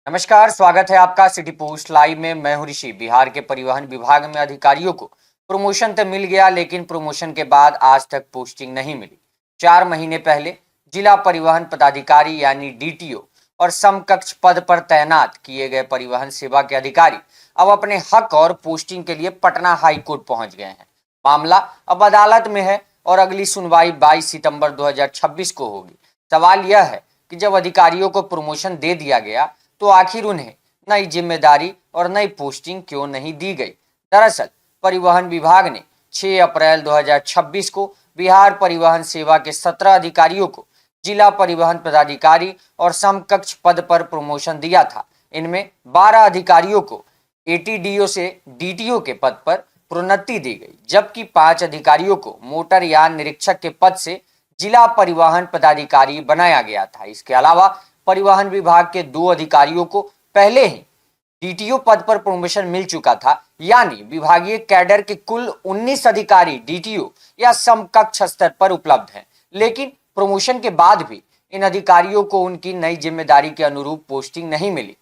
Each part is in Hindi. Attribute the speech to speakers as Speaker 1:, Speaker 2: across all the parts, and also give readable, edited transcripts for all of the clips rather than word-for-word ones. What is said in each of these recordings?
Speaker 1: नमस्कार, स्वागत है आपका सिटी पोस्ट लाइव में। मैं हूं ऋषि। बिहार के परिवहन विभाग में अधिकारियों को प्रमोशन तो मिल गया, लेकिन प्रमोशन के बाद आज तक पोस्टिंग नहीं मिली। 4 महीने पहले जिला परिवहन पदाधिकारी यानी डीटीओ और समकक्ष पद पर तैनात किए गए परिवहन सेवा के अधिकारी अब अपने हक और पोस्टिंग के लिए पटना हाई कोर्ट पहुंच गए हैं। मामला अब अदालत में है और अगली सुनवाई 22 सितंबर 2026 को होगी। सवाल यह है कि जब अधिकारियों को प्रमोशन दे दिया गया तो आखिर उन्हें नई जिम्मेदारी और नई पोस्टिंग क्यों नहीं दी गई। दरअसल परिवहन विभाग ने 6 अप्रैल 2026 को बिहार परिवहन सेवा के 17 अधिकारियों को जिला परिवहन पदाधिकारी और समकक्ष पद पर प्रमोशन दिया था। इनमें 12 अधिकारियों को एटीडीओ से डीटीओ के पद पर प्रोन्नति दी गई, जबकि 5 अधिकारियों को मोटर यान निरीक्षक के पद से जिला परिवहन पदाधिकारी बनाया गया था। इसके अलावा परिवहन विभाग के 2 अधिकारियों को पहले ही डीटीओ पद पर प्रमोशन मिल चुका था, यानी विभागीय कैडर के कुल 19 अधिकारी डीटीओ या समकक्ष स्तर पर उपलब्ध हैं। लेकिन प्रमोशन के बाद भी इन अधिकारियों को उनकी नई जिम्मेदारी के अनुरूप पोस्टिंग नहीं मिली।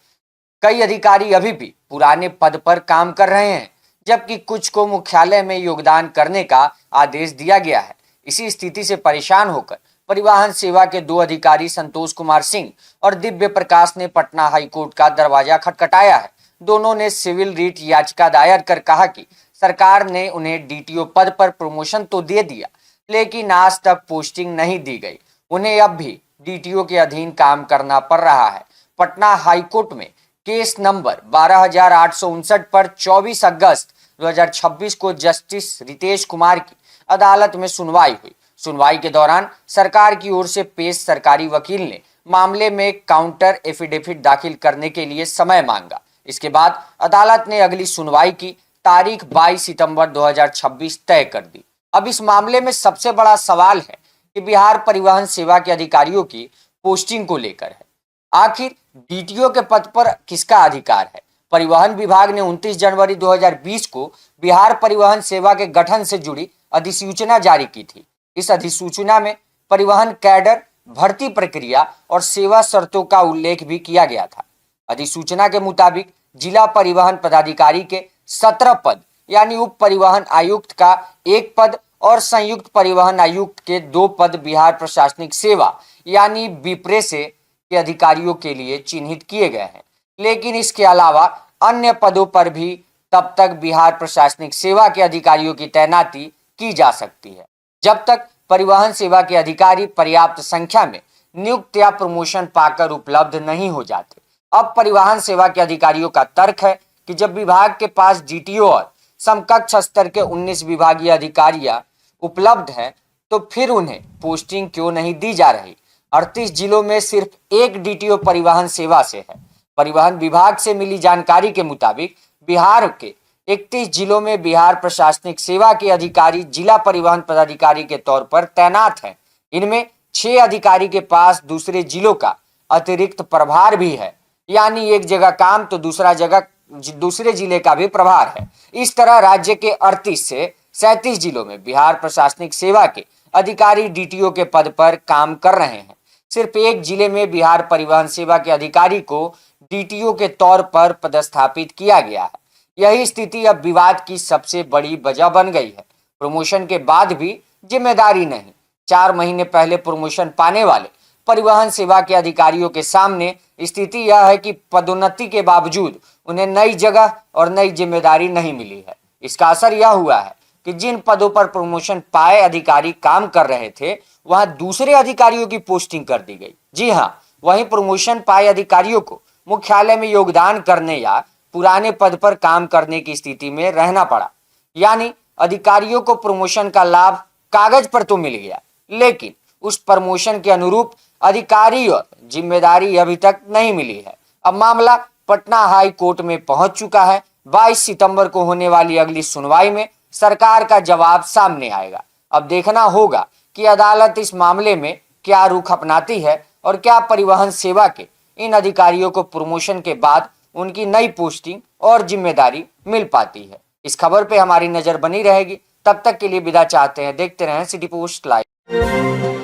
Speaker 1: कई अधिकारी अभी भी पुराने पद पर काम कर रहे हैं, जबकि कुछ को मुख्यालय में योगदान करने का आदेश दिया गया है। इसी स्थिति से परेशान होकर परिवहन सेवा के 2 अधिकारी संतोष कुमार सिंह और दिव्य प्रकाश ने पटना हाईकोर्ट का दरवाजा खटखटाया है। दोनों ने सिविल रिट याचिका दायर कर कहा कि सरकार ने उन्हें डीटीओ पद पर प्रमोशन तो दे दिया, लेकिन आज तक पोस्टिंग नहीं दी गई। उन्हें अब भी डीटीओ के अधीन काम करना पड़ रहा है। पटना हाईकोर्ट में केस नंबर 12859 पर 24 अगस्त 2026 को जस्टिस रितेश कुमार की अदालत में सुनवाई हुई। सुनवाई के दौरान सरकार की ओर से पेश सरकारी वकील ने मामले में काउंटर एफिडेविट दाखिल करने के लिए समय मांगा। इसके बाद अदालत ने अगली सुनवाई की तारीख 22 सितंबर 2026 तय कर दी। अब इस मामले में सबसे बड़ा सवाल है कि बिहार परिवहन सेवा के अधिकारियों की पोस्टिंग को लेकर है। आखिर डीटीओ के पद पर किसका अधिकार है? परिवहन विभाग ने 29 जनवरी 2020 को बिहार परिवहन सेवा के गठन से जुड़ी अधिसूचना जारी की थी। इस अधिसूचना में परिवहन कैडर, भर्ती प्रक्रिया और सेवा शर्तों का उल्लेख भी किया गया था। अधिसूचना के मुताबिक जिला परिवहन पदाधिकारी के 17 पद यानी उप परिवहन आयुक्त का 1 पद और संयुक्त परिवहन आयुक्त के 2 पद बिहार प्रशासनिक सेवा यानी बिप्रेसे के अधिकारियों के लिए चिन्हित किए गए हैं। लेकिन इसके अलावा अन्य पदों पर भी तब तक बिहार प्रशासनिक सेवा के अधिकारियों की तैनाती की जा सकती है, जब तक परिवहन सेवा के अधिकारी पर्याप्त संख्या में नियुक्त या प्रमोशन पाकर उपलब्ध नहीं हो जाते। अब परिवहन सेवा के अधिकारियों का तर्क है कि जब विभाग के पास डीटीओ और समकक्ष स्तर के 19 विभागीय अधिकारियां उपलब्ध हैं, तो फिर उन्हें पोस्टिंग क्यों नहीं दी जा रही। 38 जिलों में सिर्फ 1 डीटीओ परिवहन सेवा से है। परिवहन विभाग से मिली जानकारी के मुताबिक बिहार के 31 जिलों में बिहार प्रशासनिक सेवा के अधिकारी जिला परिवहन पदाधिकारी के तौर पर तैनात हैं। इनमें 6 अधिकारी के पास दूसरे जिलों का अतिरिक्त प्रभार भी है, यानी एक जगह काम तो दूसरे जिले का भी प्रभार है। इस तरह राज्य के 38 से 37 जिलों में बिहार प्रशासनिक सेवा के अधिकारी डीटीओ के पद पर काम कर रहे हैं। सिर्फ एक जिले में बिहार परिवहन सेवा के अधिकारी को डीटीओ के तौर पर पदस्थापित किया गया है। यही स्थिति अब विवाद की सबसे बड़ी वजह बन गई है। प्रमोशन के बाद भी जिम्मेदारी नहीं। 4 महीने पहले प्रमोशन पाने वाले परिवहन सेवा के अधिकारियों के सामने स्थिति यह है कि पदोन्नति के बावजूद उन्हें नई जगह और नई जिम्मेदारी नहीं मिली है। इसका असर यह हुआ है कि जिन पदों पर प्रमोशन पाए अधिकारी काम कर रहे थे, वहां दूसरे अधिकारियों की पोस्टिंग कर दी गई। जी हाँ, वहीं प्रमोशन पाए अधिकारियों को मुख्यालय में योगदान करने या पुराने पद पर काम करने की स्थिति में रहना पड़ा। यानी अधिकारियों को प्रमोशन का लाभ कागज पर तो मिल गया, लेकिन उस प्रमोशन के अनुरूप अधिकारी और जिम्मेदारी अभी तक नहीं मिली है। अब मामला पटना हाई कोर्ट में पहुंच चुका है। 22 सितंबर को होने वाली अगली सुनवाई में सरकार का जवाब सामने आएगा। अब देखना होगा कि अदालत इस मामले में क्या रुख अपनाती है और क्या परिवहन सेवा के इन अधिकारियों को प्रमोशन के बाद उनकी नई पोस्टिंग और जिम्मेदारी मिल पाती है। इस खबर पे हमारी नजर बनी रहेगी। तब तक के लिए विदा चाहते हैं। देखते रहें सिटी पोस्ट लाइव।